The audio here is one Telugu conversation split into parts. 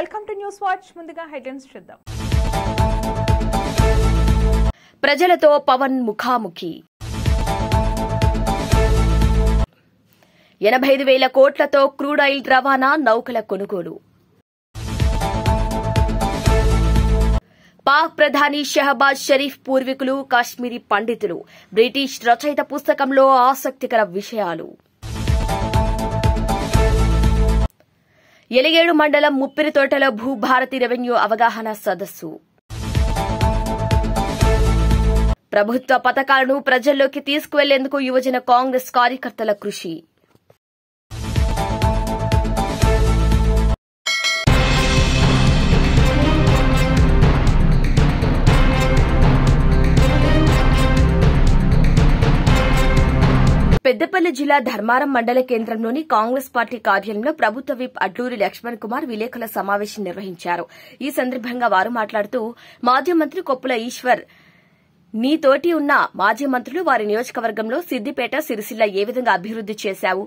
Welcome to news watch. ముందుగా హెడ్లైన్స్ చూద్దాం. ప్రజలతో పవన్ ముఖాముఖి. 85,000 కోట్లతో క్రూడ్ ఆయిల్ రవాణా, నౌకల కొనుగోలు. పాక్ ప్రధాని షహబాజ్ షరీఫ్ పూర్వీకులు కాశ్మీరీ పండితులు. బ్రిటిష్ రచయిత పుస్తకంలో ఆసక్తికర విషయాలు. ఎలిగేడు మండలం ముప్పిరితోటలో భూభారతి రెవెన్యూ అవగాహన సదస్సు. ప్రభుత్వ పథకాలను ప్రజల్లోకి తీసుకువెళ్లేందుకు యువజన కాంగ్రెస్ కార్యకర్తల కృషి. పెద్దపల్లి జిల్లా ధర్మారం మండల కేంద్రంలోని కాంగ్రెస్ పార్టీ కార్యాలయంలో ప్రభుత్వ విప్ అడ్లూరి లక్ష్మణ్ కుమార్ విలేకరుల సమావేశం నిర్వహించారు. ఈ సందర్భంగా వారు మాట్లాడుతూ మాజీ మంత్రి కొప్పుల ఈశ్వర్ నీతోటి ఉన్న మాజీ మంత్రులు వారి నియోజకవర్గంలో సిద్దిపేట, సిరిసిల్ల ఏ విధంగా అభివృద్ది చేశావు,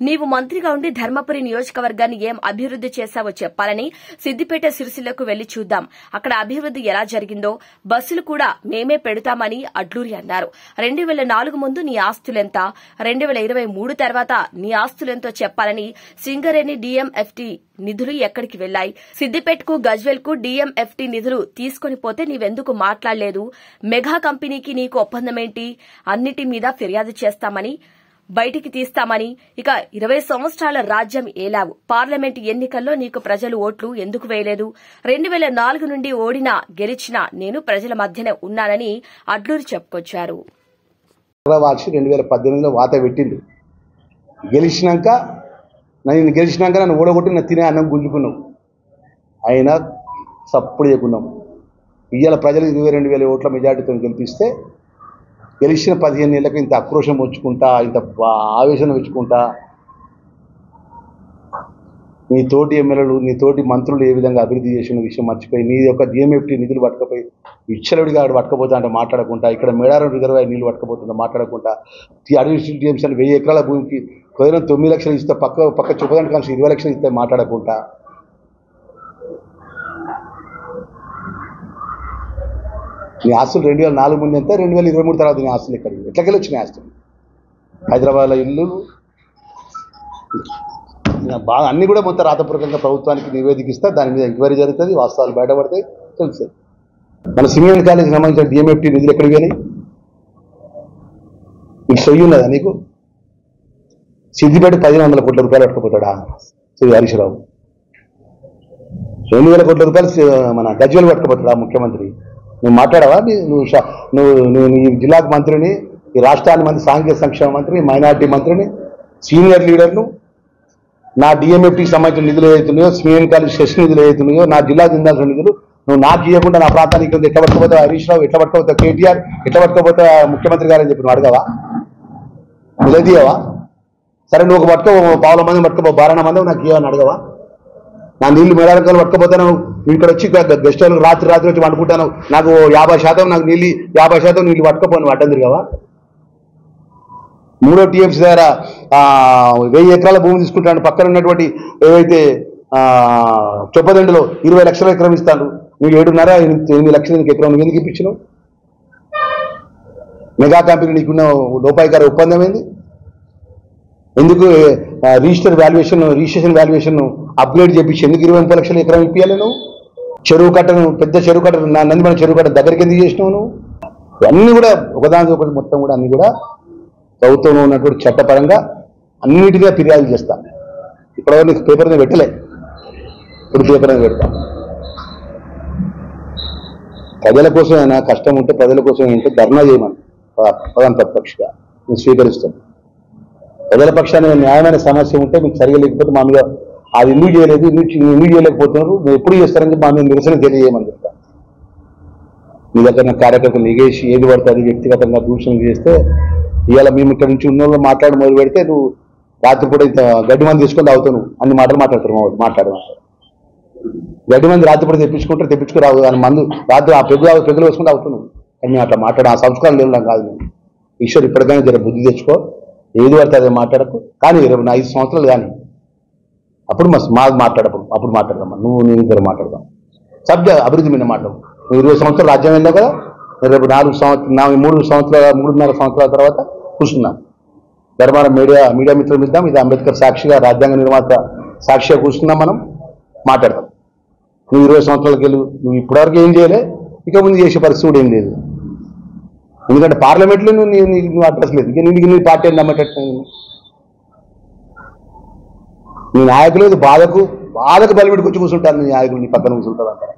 నీవు మంత్రిగా ఉండి ధర్మపురి నియోజకవర్గాన్ని ఏం అభివృద్ది చేశావో చెప్పాలని సిద్దిపేట, సిరిసిల్లకు వెళ్లి చూద్దాం, అక్కడ అభివృద్ది ఎలా జరిగిందో, బస్సులు కూడా మేమే పెడతామని అడ్లూరి అన్నారు. 2004 ముందు నీ ఆస్తులెంత, 2023 తర్వాత నీ ఆస్తులెంతో చెప్పాలని సింగరేణి DMFT నిధులు ఎక్కడికి వెళ్లాయి, సిద్దిపేటకు గజ్వెల్ కు DMFT నిధులు తీసుకుని పోతే నీవెందుకు మాట్లాడలేదు, మెగా కంపెనీకి నీకు ఒప్పందమేంటి, అన్నిటి మీద ఫిర్యాదు చేస్తామని బయటికి తీస్తామని, ఇక 20 సంవత్సరాల రాజ్యం ఏలావు, పార్లమెంట్ ఎన్నికల్లో నీకు ప్రజలు ఓట్లు ఎందుకు వేయలేదు, 2004 నుండి ఓడినా గెలిచినా నేను ప్రజల మధ్యనే ఉన్నానని అడ్లూరి చెప్పుకొచ్చారు. 2018లో వాత పెట్టింది. గెలిచినాక నన్ను ఓడగొట్టి నా తినే అన్నం గుంజుకున్నావు, అయినా సప్పుడు చేయకున్నాం. ఇవాళ ప్రజలు 22,000 ఓట్ల మెజార్టీతో గెలిపిస్తే గెలిచిన 15 ఏళ్లకు ఇంత ఆక్రోషం వచ్చుకుంటా, ఇంత ఆవేశం వచ్చుకుంటా, నీ తోటి ఎమ్మెల్యేలు, నీ తోటి మంత్రులు ఏ విధంగా అభివృద్ధి చేసిన విషయం మర్చిపోయి, నీ యొక్క DMFT నిధులు పట్టుకపోయి విచ్చలవిడిగా ఆడు పట్టుకపోతా అంటే మాట్లాడకుండా, ఇక్కడ మేడారం రిజర్వాయర్ నీళ్లు పట్టుకపోతుంటే మాట్లాడకుండా, అడ్మినిస్ట్రేటివ్ టీఎంసీ 1000 ఎకరాల భూమికి కేవలం 9 లక్షలు ఇస్తే పక్క చూపదంటే కలిసి 20 లక్షలు ఇస్తే మాట్లాడకుండా, నీ ఆస్తులు 2004 ముందు ఎంత, 2023 తర్వాత నీ ఆస్తులు ఎట్లకెళ్ళి వచ్చినాయి ఆస్తులు? హైదరాబాద్లో ఇల్లు బాగా అన్నీ కూడా మొత్తం రాతపూర్వకంగా ప్రభుత్వానికి నివేదికిస్తా, దాని మీద ఎంక్వైరీ జరుగుతుంది, వాస్తవాలు బయటపడతాయి, తెలుస్తుంది. మన సింగరేణి కాలేజీకి సంబంధించిన DMFT నిధులు ఎక్కడికి పోయినాయి? నీకు సొయ్యి ఉన్నదా? నీకు సిద్దిపేట 1,500 కోట్ల రూపాయలు పట్టుకుపోతాడా శ్రీ హరీష్ రావు? 2,000 కోట్ల రూపాయలు మన గజ్వేల్ పట్టుకుపోతాడా ముఖ్యమంత్రి? నువ్వు మాట్లాడవా? నువ్వు ఈ జిల్లాకు మంత్రిని, ఈ రాష్ట్రానికి మంత్రి, సాంఘిక సంక్షేమ మంత్రి, మైనార్టీ మంత్రిని, సీనియర్ లీడర్ను, నా DMFTకి సంబంధించిన నిధులు ఏదైతున్నాయో, సింగరేణి కాలేజ్ సెస్ నిధులు ఏదైతున్నాయో, నా జిల్లాకు చెందాల్సిన నిధులు నువ్వు నాకు ఇవ్వకుండా నా ప్రాంతానికి ఎట్లా పట్టుకోపోతావు? హరీష్ రావు ఎట్లా పట్టుకోపోతావు? KTR ఎట్లా పట్టుకోపోతా ముఖ్యమంత్రి గారని చెప్పి నువ్వు అడగవా? నిలదీయవా? సరే నువ్వు పట్టుకో, 1,000 మంది పట్టుకోపో, 12 మంది నాకు ఇవ్వని అడగవా? నా నీళ్లు మేడారకాలు పట్టుకోపోతాను, నువ్వు ఇక్కడ వచ్చి గెస్ట్ హౌస్ రాత్రి వచ్చి వండుకుంటాను, నాకు 50% నాకు 50% నీళ్ళు పట్టుకోపోను, అడ్డం తిరిగావా? 3వ TMC దగ్గర 1000 ఎకరాల భూమి తీసుకుంటాను, పక్కన ఉన్నటువంటి ఏవైతే చొప్పదండిలో 20 లక్షల ఎకరం ఇస్తాను, నువ్వు 7.5-8 లక్షల ఎకరం నువ్వు ఎందుకు ఇప్పించినావు? మెగా కంపెనీ నీకున్న లోపాయికార ఒప్పందం ఏంది? ఎందుకు రిజిస్ట్రేషన్ వాల్యుయేషన్ అప్గ్రేడ్ చేపించి ఎందుకు 20 లక్షల ఎకరం ఇప్పించాలి? నువ్వు పెద్ద చెరువు కట్టను నందిమల చెరువు కట్ట దగ్గరికి ఎందుకు చేసినావు? నువ్వు అన్నీ కూడా ఒకదాని ఒకటి మొత్తం కూడా అన్ని కూడా ప్రభుత్వంలో ఉన్నటువంటి చట్టపరంగా అన్నిటిగా ఫిర్యాదు చేస్తా. ఇప్పటివరకు నీకు పేపర్ మీద పెట్టలే, ఇప్పుడు పేపర్ మీద పెడతా. ప్రజల కోసమైనా కష్టం ఉంటే, ప్రజల కోసం ఏంటంటే ధర్నా చేయమని ప్రధాన ప్రతిపక్షగా మేము స్వీకరిస్తాం. ప్రజల పక్షాన్ని న్యాయమైన సమస్య ఉంటే మీకు సరిగా లేకపోతే మా మీద అది ఎందుకు చేయలేదు, ఎందుకు చేయలేకపోతున్నారు, మీరు ఎప్పుడు చేస్తారని మా మీద నిరసన తెలియజేయమని చెప్తాను. మీ దగ్గర కార్యకర్తలు ఎగేసి ఏది పడుతుంది వ్యక్తిగతంగా దూషణలు చేస్తే, ఇవాళ మేము ఇక్కడ నుంచి ఉన్న వాళ్ళు మాట్లాడి మొదలు పెడితే నువ్వు రాత్రిపూట ఇంత గడ్డి మంది తీసుకొని తాగుతావు, అన్ని మాటలు మాట్లాడతారు. గడ్డి మంది రాత్రిపూట తెప్పించుకురావు, దాని మందు రాత్రి ఆ పెగులు వేసుకుంటూ అవుతున్నావు. అని అట్లా మాట్లాడు, ఆ సంస్కారం లేదు కాదు. ఈశ్వర్ ఇప్పటికైనా జర బుద్ధి తెచ్చుకో, ఏది పడితే అదే మాట్లాడకు. కానీ 25 సంవత్సరాలు కానీ అప్పుడు మాకు మాట్లాడప్పుడు అప్పుడు మాట్లాడదాం, నువ్వు నేను ఇద్దరు మాట్లాడదాం. సబ్జెక్ట్ అభివృద్ధి మీద మాట్లాడు. నువ్వు 20 సంవత్సరాలు రాజ్యం వెళ్ళావు కదా, రేపు 3 సంవత్సరాల తర్వాత కూర్చున్నాను. ధర్మారం మీడియా మిత్రులు ఇద్దాం, ఇది అంబేద్కర్ సాక్షిగా, రాజ్యాంగ నిర్మాత సాక్షిగా కూర్చున్నాం, మనం మాట్లాడతాం. నువ్వు 20 సంవత్సరాలకి వెళ్ళి నువ్వు ఇప్పటివరకు ఏం చేయలే, ఇక ముందు చేసే పరిస్థితి కూడా ఏం లేదు. ఎందుకంటే పార్లమెంట్లో నువ్వు అడ్రస్ లేదు. ఇక నీ పార్టీ అని నమ్మేటట్టు నీ నాయకులు బాధకు బలిపెట్టుకు వచ్చి కూర్చుంటారు. నీ నాయకులు నీ పక్కన కూర్చుంటారు అంటారు.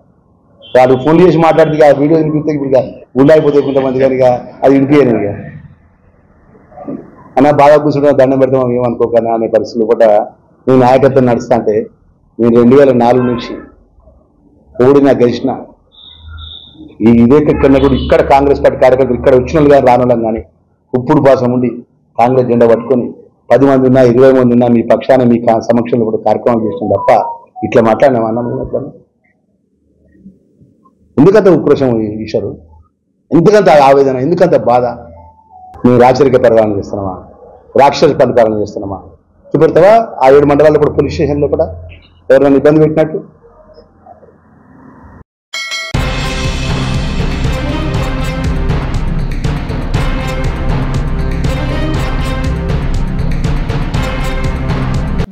వాళ్ళు ఫోన్ చేసి మాట్లాడితే ఆ వీడియో వినిపిస్తే ఇప్పుడు ఉండాయిపోతే కొంతమంది కానీ అది వినిపించాను. ఇక అన్న బాగా కూర్చుంటా దండం పెడతాం ఏమనుకోకనా అనే పరిస్థితులు కూడా నేను నాయకత్వం నడుస్తా అంటే, నేను 2004 నుంచి ఓడినా గెలిచిన ఇదే కన్నా కూడా ఇక్కడ కాంగ్రెస్ పార్టీ కార్యకర్తలు ఇక్కడ వచ్చిన వాళ్ళు కానీ రాని కానీ ఉప్పుడు భాషం ఉండి కాంగ్రెస్ జెండా పట్టుకొని 10 మంది ఉన్నా 20 మంది ఉన్నా మీ పక్షాన మీ సమక్షంలో కూడా కార్యక్రమాలు చేసిన తప్ప ఇట్లా మాట్లాడినామన్నా. ఎందుకంత ఉక్రోషం ఈశ్వరు, ఎందుకంత ఆవేదన, ఎందుకంత బాధ? మేము రాచరిక పరిపాలన చేస్తున్నామా, రాక్షస పరిపాలన చేస్తున్నామా? చూపెడతావా ఆ 7 మండలాల్లో కూడా పోలీస్ స్టేషన్లో కూడా ఎవరైనా ఇబ్బంది పెట్టినట్టు?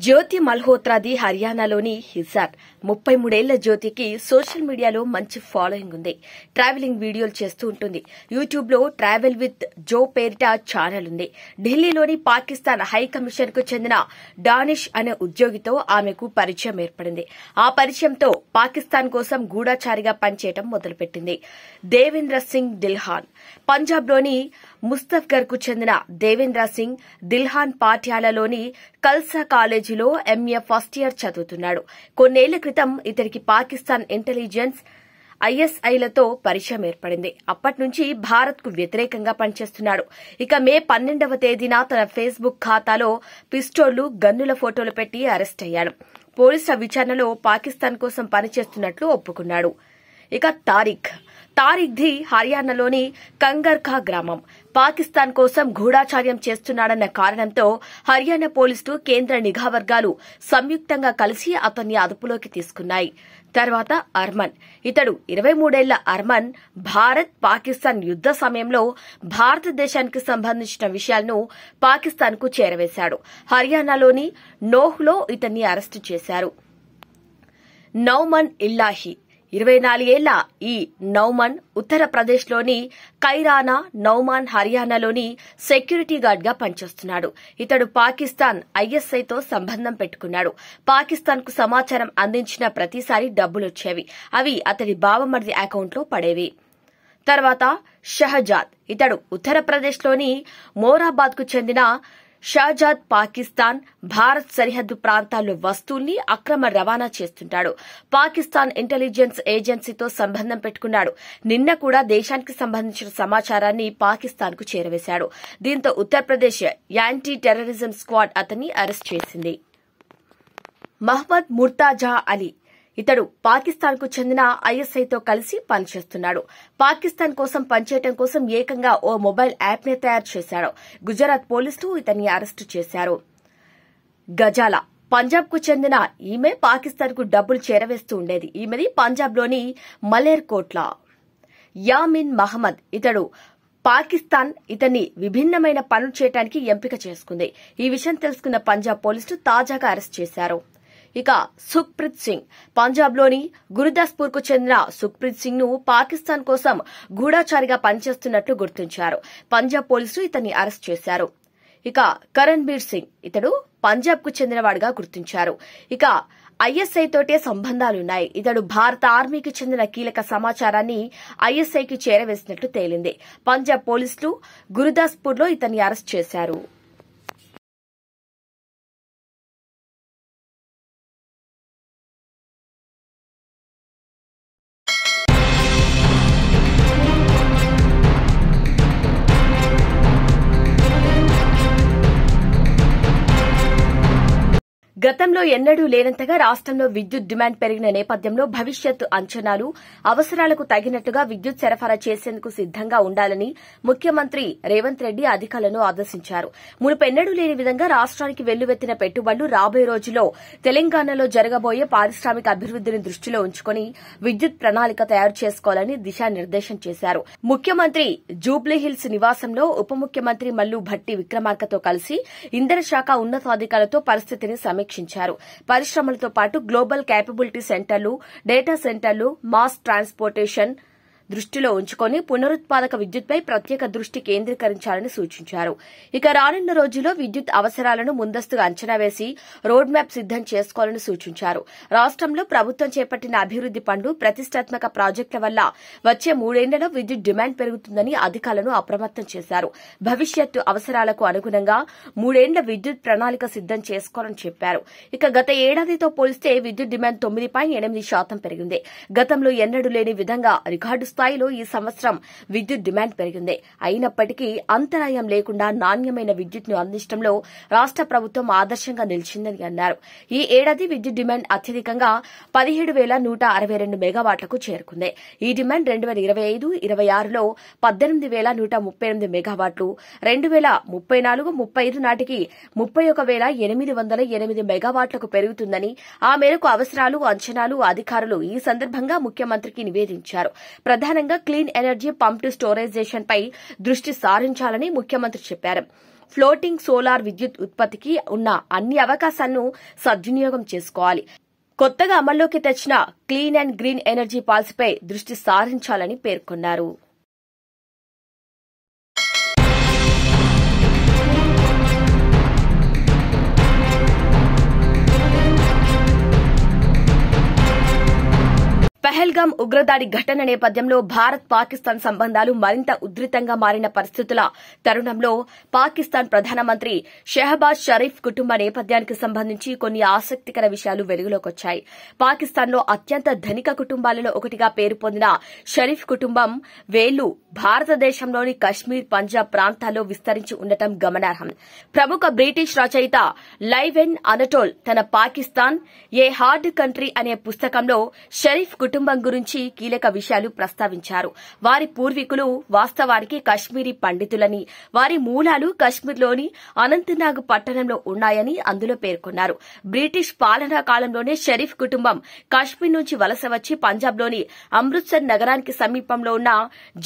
జ్యోతి మల్హోత్రాది హర్యానాలోని హిసార్. 33 ఏళ్ల జ్యోతికి సోషల్ మీడియాలో మంచి ఫాలోయింగ్ ఉంది. ట్రావెలింగ్ వీడియోలు చేస్తూ ఉంటుంది. యూట్యూబ్ లో ట్రావెల్ విత్ జో పేరిట ఛానల్ ఉంది. ఢిల్లీలోని పాకిస్తాన్ హై కమిషన్ కు చెందిన డానిష్ అనే ఉద్యోగితో ఆమెకు పరిచయం ఏర్పడింది. ఆ పరిచయంతో పాకిస్తాన్ కోసం గూఢచారిగా పనిచేయడం మొదలుపెట్టింది. దేవేంద్ర సింగ్ దిల్హాన్. పంజాబ్లోని ముస్తఫ్గర్ కు చెందిన దేవేంద్ర సింగ్ దిల్హాన్ పాటియాలాలోని కల్సా కాలేజీలో ఎంఏ ఫస్ట్ ఇయర్ చదువుతున్నాడు. కొన్నేళ్ల క్రితం ఇతనికి పాకిస్తాన్ ఇంటెలిజెన్స్ ఐఎస్ఐలతో పరిచయం ఏర్పడింది. అప్పటి నుంచి భారత్ కు వ్యతిరేకంగా పనిచేస్తున్నాడు. ఇక మే 12వ తేదీన తన ఫేస్బుక్ ఖాతాలో పిస్టోళ్లు, గన్నుల ఫోటోలు పెట్టి అరెస్ట్ అయ్యాడు. పోలీసుల విచారణలో పాకిస్తాన్ కోసం పనిచేస్తున్నట్లు ఒప్పుకున్నాడు. ఇక తారిఖ్ది హర్యానాలోని కంగర్ఖా గ్రామం. పాకిస్తాన్ కోసం గూఢాచార్యం చేస్తున్నాడన్న కారణంతో హర్యానా పోలీసులు, కేంద్ర నిఘా వర్గాలు సంయుక్తంగా కలిసి అతన్ని అదుపులోకి తీసుకున్నాయి. తర్వాత అర్మన్. ఇతడు 23 ఏళ్ల అర్మన్ భారత్ పాకిస్తాన్ యుద్ద సమయంలో భారతదేశానికి సంబంధించిన విషయాలను పాకిస్తాన్ కు చేరవేశాడు. హర్యానాలోని నోహ్లో ఇతన్ని అరెస్టు చేశారు. నౌమన్ ఇల్లాహి. 24 ఏళ్ల ఈ నౌమన్ ఉత్తరప్రదేశ్లోని కైరానా, నౌమాన్ హర్యానాలోని సెక్యూరిటీ గార్డ్ గా పనిచేస్తున్నాడు. ఇతడు పాకిస్తాన్ ఐఎస్ఐతో సంబంధం పెట్టుకున్నాడు. పాకిస్తాన్ కు సమాచారం అందించిన ప్రతిసారి డబ్బులొచ్చేవి. అవి అతడి బావమరిది అకౌంట్లో పడేవి. తర్వాత షహజాద్. ఇతడు ఉత్తరప్రదేశ్లోని మోరాబాద్ కు చెందిన షహజాద్ పాకిస్తాన్, భారత్ సరిహద్దు ప్రాంతాల్లో వస్తువుల్ని అక్రమ రవాణా చేస్తుంటాడు. పాకిస్తాన్ ఇంటెలిజెన్స్ ఏజెన్సీతో సంబంధం పెట్టుకున్నాడు. నిన్న కూడా దేశానికి సంబంధించిన సమాచారాన్ని పాకిస్తాన్ కు చేరవేశాడు. దీంతో ఉత్తరప్రదేశ్ యాంటీ టెర్రరిజం స్క్వాడ్ అతన్ని అరెస్ట్ చేసింది. మహ్మద్ ముర్తాజా అలీ. ఇతడు పాకిస్తాన్ కు చెందిన ఐఎస్ఐతో కలిసి పనిచేస్తున్నాడు. పాకిస్తాన్ కోసం పనిచేయడం కోసం ఏకంగా ఓ మొబైల్ యాప్ ని తయారు చేశాడు. గుజరాత్ పోలీసులు ఇతన్ని అరెస్టు చేశారు. గజాలా. పంజాబ్ కు చెందిన ఈమె పాకిస్తాన్ కు డబ్బులు చేరవేస్తూ ఉండేది. ఈమెది పంజాబ్లోని మలేర్ కోట్లా. యామిన్ మహమ్మద్. ఇతడు పాకిస్తాన్ ఇతన్ని విభిన్నమైన పనులు చేయడానికి ఎంపిక చేసుకుంది. ఈ విషయం తెలుసుకున్న పంజాబ్ పోలీసులు తాజాగా అరెస్ట్ చేశారు. ఇక సుఖ్ప్రీత్ సింగ్. పంజాబ్లోని గురుదాస్పూర్ కు చెందిన సుఖ్ప్రీత్ సింగ్ ను పాకిస్తాన్ కోసం గూఢాచారిగా పనిచేస్తున్నట్లు గుర్తించారు. పంజాబ్ పోలీసులు ఇతన్ని అరెస్ట్ చేశారు. ఇక కరణ్బీర్ సింగ్. ఇతడు పంజాబ్ కు చెందినవాడిగా గుర్తించారు. ఇక ఐఎస్ఐ తోటే సంబంధాలున్నాయి. ఇతడు భారత ఆర్మీకి చెందిన కీలక సమాచారాన్ని ఐఎస్ఐకి చేరవేసినట్లు తేలింది. పంజాబ్ పోలీసులు గురుదాస్పూర్లో ఇతన్ని అరెస్ట్ చేశారు. గతంలో ఎన్నడూ లేనంతగా రాష్టంలో విద్యుత్ డిమాండ్ పెరిగిన నేపథ్యంలో భవిష్యత్తు అంచనాలు, అవసరాలకు తగినట్టుగా విద్యుత్ సరఫరా చేసేందుకు సిద్దంగా ఉండాలని ముఖ్యమంత్రి రేవంత్ రెడ్డి అధికారులను ఆదేశించారు. మునుపెన్నడూ లేని విధంగా రాష్ట్రానికి వెల్లువెత్తిన పెట్టుబడులు రాబోయే రోజుల్లో తెలంగాణలో జరగబోయే పారిశ్రామిక అభివృద్దిని దృష్టిలో ఉంచుకుని విద్యుత్ ప్రణాళిక తయారు చేసుకోవాలని దిశానిర్దేశం చేశారు. ముఖ్యమంత్రి జూబ్లీహిల్స్ నివాసంలో ఉప ముఖ్యమంత్రి మల్లు భట్టి విక్రమార్కతో కలిసి ఇంధన శాఖ ఉన్నతాధికారులతో పరిస్థితిని సమీక్షించారు. పరిశ్రమలతో పాటు గ్లోబల్ కేపబిలిటీ సెంటర్లు, డేటా సెంటర్లు, మాస్ ట్రాన్స్పోర్టేషన్ దృష్టిలో ఉంచుకుని పునరుత్పాదక విద్యుత్పై ప్రత్యేక దృష్టి కేంద్రీకరించాలని సూచించారు. ఇక రానున్న రోజుల్లో విద్యుత్ అవసరాలను ముందస్తుగా అంచనా వేసి రోడ్ మ్యాప్ సిద్దం చేసుకోవాలని సూచించారు. రాష్టంలో ప్రభుత్వం చేపట్టిన అభివృద్ది పనులు, ప్రతిష్టాత్మక ప్రాజెక్టుల వల్ల వచ్చే 3 ఏళ్లలో విద్యుత్ డిమాండ్ పెరుగుతుందని అధికారులను అప్రమత్తం చేశారు. భవిష్యత్తు అవసరాలకు అనుగుణంగా 3 ఏళ్ల విద్యుత్ ప్రణాళిక సిద్దం చేసుకోవాలని చెప్పారు. ఇక గత ఏడాదితో పోలిస్తే విద్యుత్ డిమాండ్ 9.8% పెరిగింది. గతంలో ఎన్నడూ లేని విధంగా రికార్డు స్థాయిలో ఈ సంవత్సరం విద్యుత్ డిమాండ్ పెరిగింది. అయినప్పటికీ అంతరాయం లేకుండా నాణ్యమైన విద్యుత్ను అందించడంలో రాష్ట ప్రభుత్వం ఆదర్శంగా నిలిచిందని అన్నారు. ఈ ఏడాది విద్యుత్ డిమాండ్ అత్యధికంగా 17,162 మెగావాట్లకు చేరుకుంది. ఈ డిమాండ్ 2025-26లో 18,138 మెగావాట్లు, 2034-35 నాటికి 31,808 మెగావాట్లకు పెరుగుతుందని, ఆ మేరకు అవసరాలు, అంచనాలు అధికారులు ఈ సందర్భంగా ముఖ్యమంత్రికి నివేదించారు. ప్రధానంగా క్లీన్ ఎనర్జీ పంప్డ్ స్టోరేజేషన్ పై దృష్టి సారించాలని ముఖ్యమంత్రి చెప్పారు. ఫ్లోటింగ్ సోలార్ విద్యుత్ ఉత్పత్తికి ఉన్న అన్ని అవకాశాలను సద్వినియోగం చేసుకోవాలి. కొత్తగా అమల్లోకి తెచ్చిన క్లీన్ అండ్ గ్రీన్ ఎనర్జీ పాలసీపై దృష్టి సారించాలని పేర్కొన్నారు. పహల్గాం ఉగ్రదాడి ఘటన నేపథ్యంలో భారత్ పాకిస్తాన్ సంబంధాలు మరింత ఉధృతంగా మారిన పరిస్థితుల తరుణంలో పాకిస్తాన్ ప్రధానమంత్రి షెహబాజ్ షరీఫ్ కుటుంబ నేపథ్యానికి సంబంధించి కొన్ని ఆసక్తికర విషయాలు వెలుగులోకొచ్చాయి. పాకిస్తాన్లో అత్యంత ధనిక కుటుంబాలలో ఒకటిగా పేరు పొందిన షరీఫ్ కుటుంబం వేళ్లు భారతదేశంలోని కశ్మీర్, పంజాబ్ ప్రాంతాల్లో విస్తరించి ఉండటం గమనార్హం. ప్రముఖ బ్రిటిష్ రచయిత లైవెన్ అనటోల్ తన పాకిస్తాన్ ఏ హార్డ్ కంట్రీ అనే పుస్తకంలో షరీఫ్ కుటుంబం గురించి కీలక విషయాలు ప్రస్తావించారు. వారి పూర్వీకులు వాస్తవానికి కశ్మీరీ పండితులని, వారి మూలాలు కశ్మీర్లోని అనంతనాగ్ పట్టణంలో ఉన్నాయని అందులో పేర్కొన్నారు. బ్రిటిష్ పాలనా కాలంలోనే షరీఫ్ కుటుంబం కశ్మీర్ నుంచి వలస వచ్చి పంజాబ్లోని అమృత్సర్ నగరానికి సమీపంలో ఉన్న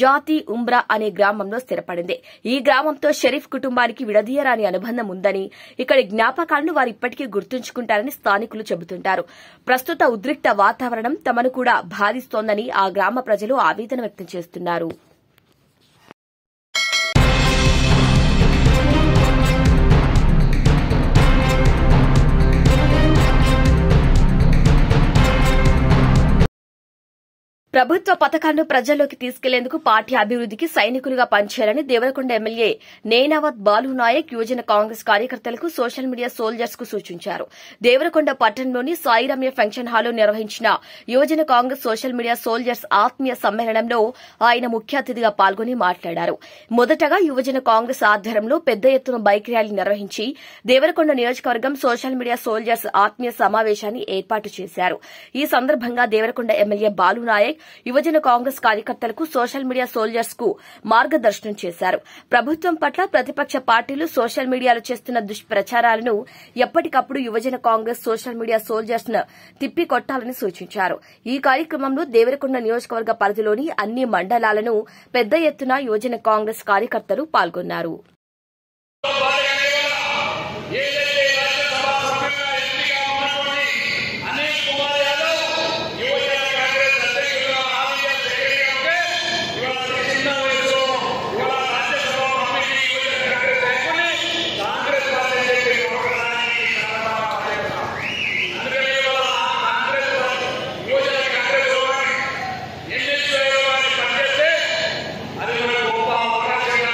జాతి ఉమ్రా అనే గ్రామంలో స్థిరపడింది. ఈ గ్రామంతో షరీఫ్ కుటుంబానికి విడదీయరాని అనుబంధం ఉందని, ఇక్కడి జ్ఞాపకాలను వారు ఇప్పటికీ గుర్తుంచుకుంటారని స్థానికులు చెబుతుంటారు. ప్రస్తుత ఉద్రిక్త వాతావరణం తమను కూడా బాధిస్తోందని ఆ గ్రామ ప్రజలు ఆవేదన వ్యక్తం చేస్తున్నారు. ప్రభుత్వ పథకాలను ప్రజల్లోకి తీసుకెళ్లేందుకు పార్టీ అభివృద్దికి సైనికులుగా పనిచేయాలని దేవరకొండ ఎమ్మెల్యే నేనావత్ బాలునాయక్ యువజన కాంగ్రెస్ కార్యకర్తలకు సోషల్ మీడియా సోల్జర్స్ కు సూచించారు. దేవరకొండ పట్టణంలోని సాయిరమ్య ఫంక్షన్ హాల్లో నిర్వహించిన యువజన కాంగ్రెస్ సోషల్ మీడియా సోల్జర్స్ ఆత్మీయ సమ్మేళనంలో ఆయన ముఖ్య అతిథిగా పాల్గొని మాట్లాడారు. మొదటగా యువజన కాంగ్రెస్ ఆధ్వర్యంలో పెద్ద ఎత్తున బైక్ ర్యాలీ నిర్వహించి దేవరకొండ నియోజకవర్గం సోషల్ మీడియా సోల్జర్స్ ఆత్మీయ సమావేశాన్ని ఏర్పాటు చేశారు. ఈ సందర్భంగా దేవరకొండ ఎమ్మెల్యే బాలునాయక్ యువజన కాంగ్రెస్ కార్యకర్తలకు సోషల్ మీడియా సోల్జర్స్ కు మార్గదర్శనం చేశారు. ప్రభుత్వం పట్ల ప్రతిపక్ష పార్టీలు సోషల్ మీడియాలో చేస్తున్న దుష్ప్రచారాలను ఎప్పటికప్పుడు యువజన కాంగ్రెస్ సోషల్ మీడియా సోల్జర్స్ ను తిప్పికొట్టాలని సూచించారు. ఈ కార్యక్రమంలో దేవరకొండ నియోజకవర్గ పరిధిలోని అన్ని మండలాలను పెద్ద ఎత్తున యువజన కాంగ్రెస్ కార్యకర్తలు పాల్గొన్నారు. అది మన గొప్ప అవకాశంగా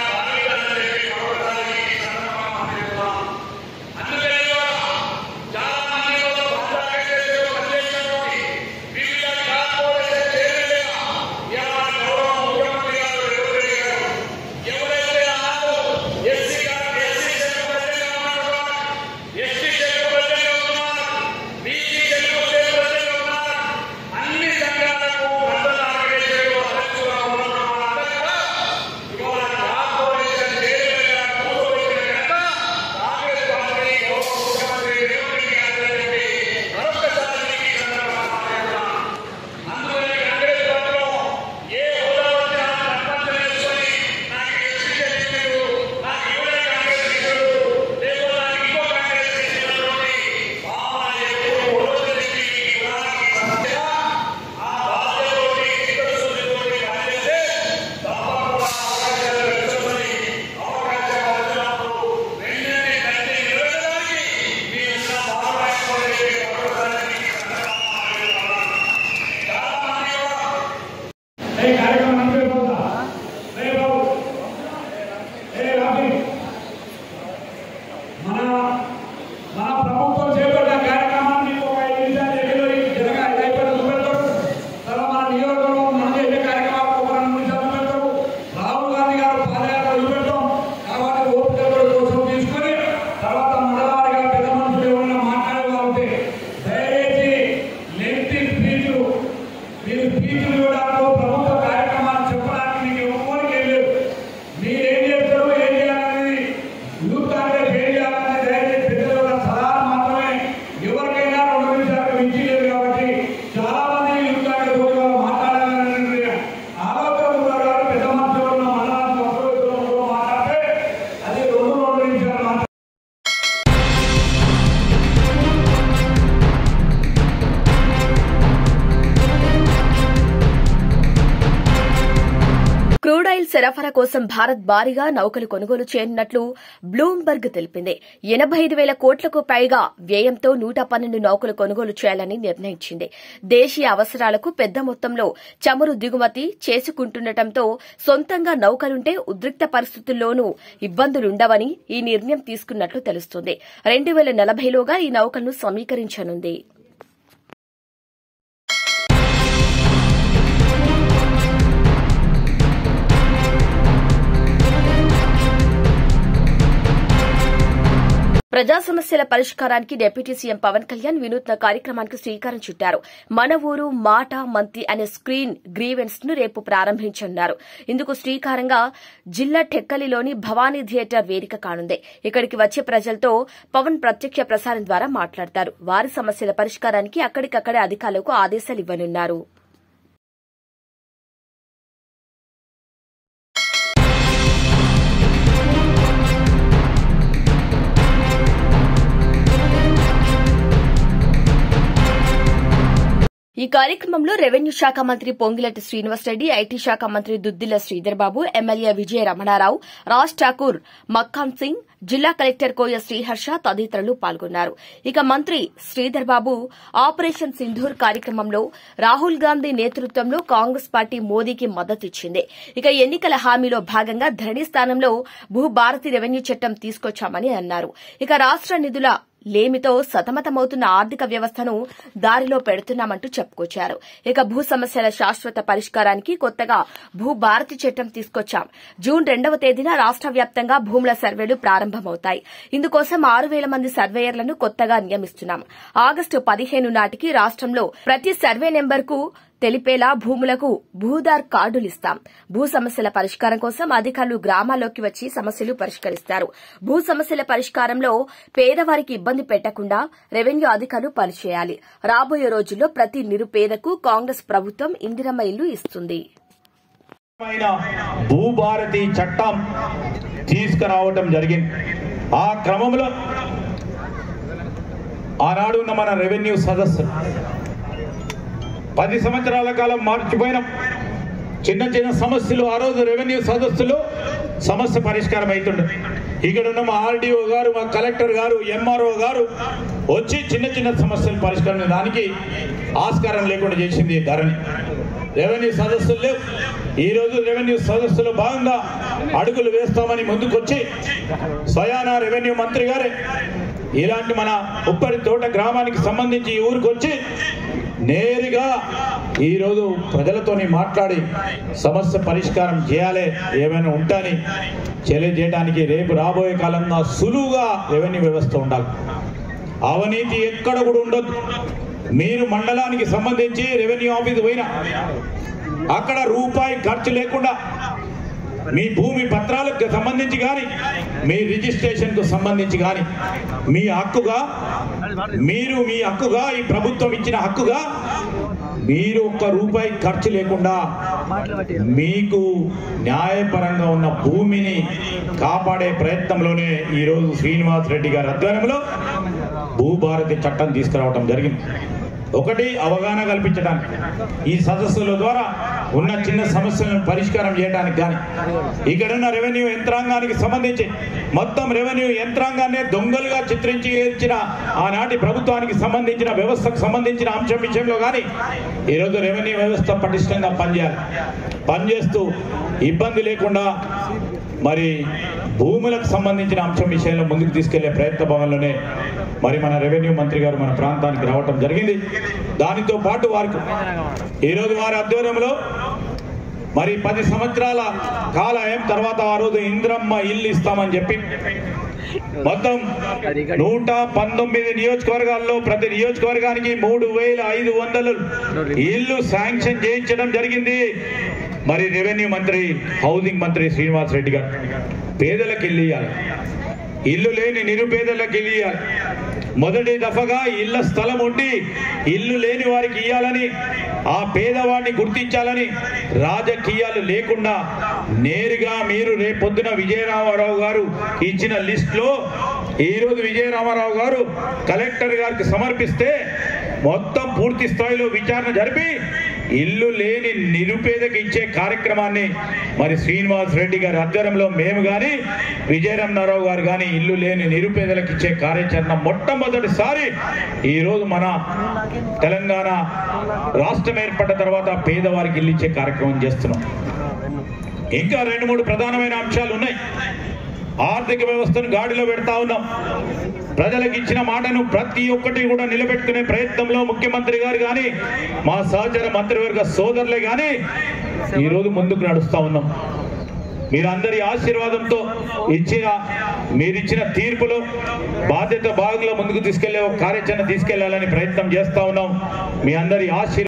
సరఫరా కోసం భారత్ భారీగా నౌకలు కొనుగోలు చేయనున్నట్లు బ్లూంబర్గ్ తెలిపింది. 85,000 కోట్లకు పైగా వ్యయంతో 112 నౌకలు కొనుగోలు చేయాలని నిర్ణయించింది. దేశీయ అవసరాలకు పెద్ద మొత్తంలో చమురు దిగుమతి చేసుకుంటుండటంతో సొంతంగా నౌకలుంటే ఉద్రిక్త పరిస్థితుల్లోనూ ఇబ్బందులుండవని ఈ నిర్ణయం తీసుకున్నట్లు తెలుస్తోంది. 2040లోగా ఈ నౌకలను సమీకరించనుంది. ప్రజా సమస్యల పరిష్కారానికి డిప్యూటీ సీఎం పవన్ కళ్యాణ్ వినూత్న కార్యక్రమానికి శ్రీకారం చుట్టారు. మన ఊరు మాట మంతి అనే స్క్రీన్ గ్రీవెన్స్ ను రేపు ప్రారంభించనున్నారు. ఇందుకు శ్రీకారంగా జిల్లా టెక్కలిలోని భవానీ థియేటర్ వేదిక కానుంది. ఇక్కడికి వచ్చే ప్రజలతో పవన్ ప్రత్యక్ష ప్రసారం ద్వారా మాట్లాడతారు. వారి సమస్యల పరిష్కారానికి అక్కడికక్కడే అధికారులకు ఆదేశాలు ఇవ్వనున్నారు. ఈ కార్యక్రమంలో రెవెన్యూ శాఖ మంత్రి పొంగిలేటి శ్రీనివాసరెడ్డి, ఐటీ శాఖ మంత్రి దుద్దిల శ్రీధర్ బాబు, ఎమ్మెల్యే విజయ రమణారావు, రాజ్ ఠాకూర్, మక్కాన్ సింగ్, జిల్లా కలెక్టర్ కోయ శ్రీహర్ష తదితరులు పాల్గొన్నారు. ఇక మంత్రి శ్రీధర్ బాబు ఆపరేషన్ సింధూర్ కార్యక్రమంలో రాహుల్ గాంధీ నేతృత్వంలో కాంగ్రెస్ పార్టీ మోదీకి మద్దతిచ్చింది. ఇక ఎన్నికల హామీలో భాగంగా ధరణి స్థానంలో భూభారతి రెవెన్యూ చట్టం తీసుకొచ్చామని అన్నారు. ఇక రాష్ట నిధుల లేమితో సతమతమవుతున్న ఆర్థిక వ్యవస్థను దారిలో పెడుతున్నామంటూ చెప్పుకొచ్చారు. ఇక భూ సమస్యల శాశ్వత పరిష్కారానికి కొత్తగా భూభారతి చట్టం తీసుకొచ్చాం. జూన్ 2వ తేదీన రాష్ట వ్యాప్తంగా భూముల సర్వేలు ప్రారంభమవుతాయి. ఇందుకోసం 6,000 మంది సర్వేయర్లను కొత్తగా నియమిస్తున్నాం. ఆగస్టు 15 నాటికి రాష్టంలో ప్రతి సర్వే నెంబర్కు తెలిపేలా భూములకు భూదార్ కార్డులిస్తాం. భూ సమస్యల పరిష్కారం కోసం అధికారులు గ్రామాల్లోకి వచ్చి సమస్యలు పరిష్కరిస్తారు. భూ సమస్యల పరిష్కారంలో పేదవారికి ఇబ్బంది పెట్టకుండా రెవెన్యూ అధికారులు పనిచేయాలి. రాబోయే రోజుల్లో ప్రతి నిరుపేదకు కాంగ్రెస్ ప్రభుత్వం ఇందిరమ్మ ఇల్లు ఇస్తుంది. భూభారతి చట్టం తీసుకురావడం జరిగింది. ఆ క్రమంలో ఆనాడున్న మన రెవెన్యూ సదస్సు 10 సంవత్సరాల కాలం మార్చిపోయినాం. చిన్న చిన్న సమస్యలు ఆ రోజు రెవెన్యూ సదస్సులో సమస్య పరిష్కారం అవుతుండే. ఇక్కడ ఉన్న మా ఆర్డీఓ గారు, మా కలెక్టర్ గారు, ఎంఆర్ఓ గారు వచ్చి చిన్న చిన్న సమస్యలు పరిష్కారం దానికి ఆస్కారం లేకుండా చేసింది ధరణి. రెవెన్యూ సదస్సులు లేవు. ఈ రోజు రెవెన్యూ సదస్సులో భాగంగా అడుగులు వేస్తామని ముందుకొచ్చి స్వయానా రెవెన్యూ మంత్రి గారే ఇలాంటి మన ఉప్పరి తోట గ్రామానికి సంబంధించి ఈ ఊరికి వచ్చి నేరుగా ఈరోజు ప్రజలతోని మాట్లాడి సమస్య పరిష్కారం చేయాలి, ఏమైనా ఉంటాని తెలియజేయడానికి రేపు రాబోయే కాలంలో సులువుగా రెవెన్యూ వ్యవస్థ ఉండాలి. అవినీతి ఎక్కడ కూడా ఉండదు. మీరు మండలానికి సంబంధించి రెవెన్యూ ఆఫీస్ పోయినా అక్కడ రూపాయి ఖర్చు లేకుండా మీ భూమి పత్రాలకు సంబంధించి కానీ, మీ రిజిస్ట్రేషన్ కు సంబంధించి కానీ మీ హక్కుగా మీ హక్కుగా ఈ ప్రభుత్వం ఇచ్చిన హక్కుగా మీరు ఒక్క రూపాయి ఖర్చు లేకుండా మీకు న్యాయపరంగా ఉన్న భూమిని కాపాడే ప్రయత్నంలోనే ఈరోజు శ్రీనివాస్ రెడ్డి గారి ఆధ్వర్యంలో భూభారతి చట్టం తీసుకురావడం జరిగింది. ఒకటి అవగాహన కల్పించడానికి, ఈ సదస్సుల ద్వారా ఉన్న చిన్న సమస్యలను పరిష్కారం చేయడానికి కానీ, ఇక్కడున్న రెవెన్యూ యంత్రాంగానికి సంబంధించి మొత్తం రెవెన్యూ యంత్రాంగాన్ని దొంగలుగా చిత్రించి ఇచ్చిన ఆనాటి ప్రభుత్వానికి సంబంధించిన వ్యవస్థకు సంబంధించిన అంశం విషయంలో కానీ ఈరోజు రెవెన్యూ వ్యవస్థ పటిష్టంగా పనిచేస్తూ ఇబ్బంది లేకుండా మరి భూములకు సంబంధించిన అంశం విషయంలో ముందుకు తీసుకెళ్లే ప్రయత్న భావంలోనే మరి మన రెవెన్యూ మంత్రి గారు మన ప్రాంతానికి రావటం జరిగింది. దానితో పాటు వారికి ఈరోజు వారి ఆధ్వర్యంలో మరి 10 సంవత్సరాల కాలం తర్వాత ఆ రోజు ఇంద్రమ్మ ఇల్లు ఇస్తామని చెప్పి మొత్తం 119 నియోజకవర్గాల్లో ప్రతి నియోజకవర్గానికి 3500 ఇల్లు శాంక్షన్ చేయించడం జరిగింది. మరి రెవెన్యూ మంత్రి, హౌసింగ్ మంత్రి శ్రీనివాస్ రెడ్డి గారు పేదలకు ఇల్లు ఇవ్వాలి, ఇల్లు లేని నిరుపేదలకు ఇల్లు ఇవ్వాలి. మొదటి దఫగా ఇళ్ల స్థలం ఉండి ఇల్లు లేని వారికి ఇవ్వాలని, ఆ పేదవాడిని గుర్తించాలని, రాజకీయాలు లేకుండా నేరుగా మీరు రేపొద్దున విజయరామారావు గారు ఇచ్చిన లిస్ట్ లో ఈరోజు విజయరామారావు గారు కలెక్టర్ గారికి సమర్పిస్తే మొత్తం పూర్తి స్థాయిలో విచారణ జరిపి ఇల్లు లేని నిరుపేదకి ఇచ్చే కార్యక్రమాన్ని మరి శ్రీనివాస్ రెడ్డి గారి ఆధ్వర్యంలో మేము కానీ విజయరామారావు గారు కానీ ఇల్లు లేని నిరుపేదలకు ఇచ్చే కార్యాచరణ మొట్టమొదటిసారి ఈరోజు మన తెలంగాణ రాష్ట్రం ఏర్పడ్డ తర్వాత పేదవారికి ఇల్లు ఇచ్చే కార్యక్రమం చేస్తున్నాం. ఇంకా 2-3 ప్రధానమైన అంశాలు ఉన్నాయి. ఆర్థిక వ్యవస్థను గాడిలో పెడతా ఉన్నాం. ప్రజలకు ఇచ్చిన మాటను ప్రతి ఒక్కటి కూడా నిలబెట్టుకునే ప్రయత్నంలో ముఖ్యమంత్రి గారు కానీ మా సహచర మంత్రివర్గ సోదరులే కానీ ఈరోజు ముందుకు నడుస్తా ఉన్నాం. మీరందరి ఆశీర్వాదంతో మీరిచ్చిన తీర్పులో బాధ్యత భాగంలో ముందుకు తీసుకెళ్లే ఒక కార్యాచరణ తీసుకెళ్లాలని ప్రయత్నం చేస్తా ఉన్నాం. మీ అందరి ఆశీర్వాదం